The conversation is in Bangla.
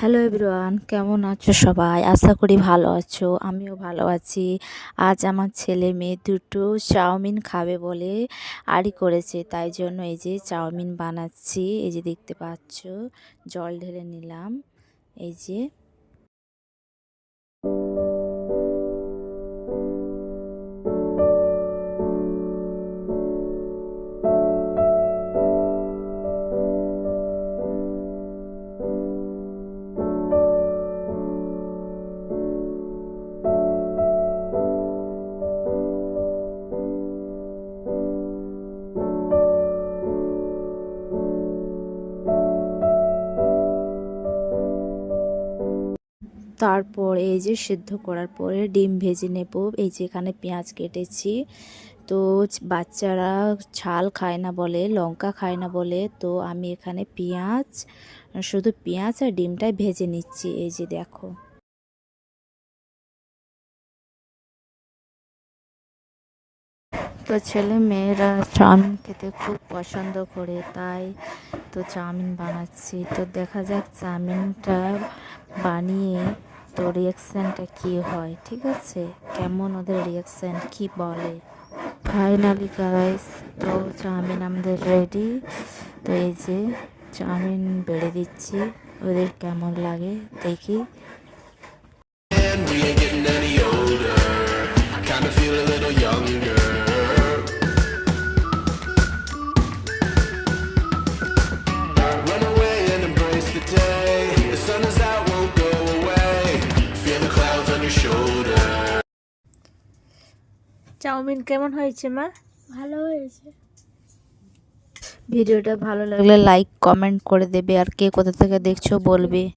হ্যালো এভরিওয়ান, কেমন আছো সবাই? আশা করি ভালো আছো। আমিও ভালো আছি। আজ আমার ছেলে মেয়ে দুটো চাউমিন খাবে বলে আড়ি করেছে, তাই জন্য এই যে চাউমিন বানাচ্ছি। এই যে দেখতে পাচ্ছ, জল ঢেলে নিলাম। এই যে তারপর এই যে সিদ্ধ করার পরে ডিম ভেজে নেব। এই যে এখানে পেঁয়াজ কেটেছি। তো বাচ্চারা ঝাল খায় না বলে, লঙ্কা খায় না বলে, তো আমি এখানে শুধু পেঁয়াজ আর ডিমটাই ভেজে নিচ্ছি। এই যে দেখো, তো ছেলে মেয়েরা চাউমিন খেতে খুব পছন্দ করে, তাই তো চাউমিন বানাচ্ছি। তো দেখা যাক চাউমিনটা বানিয়ে তো রিয়াকশানটা কী হয়, ঠিক আছে? কেমন ওদের রিয়াকশান কি বলে। ফাইনালি গাইস, তো চাউমিন আমাদের রেডি। তো এই যে চাউমিন বেড়ে দিচ্ছি, ওদের কেমন লাগে দেখি। We ain't getting any older. I kinda feel a little younger. Run away and embrace the day. The sun is out, won't go away. Feel the clouds on your shoulder. Chow mein কেমন হয়েছে মা? ভালো হয়েছে। ভিডিওটা ভালো লাগলে লাইক কমেন্ট করে দেবে, আর কে কোথা থেকে দেখছো বলবে।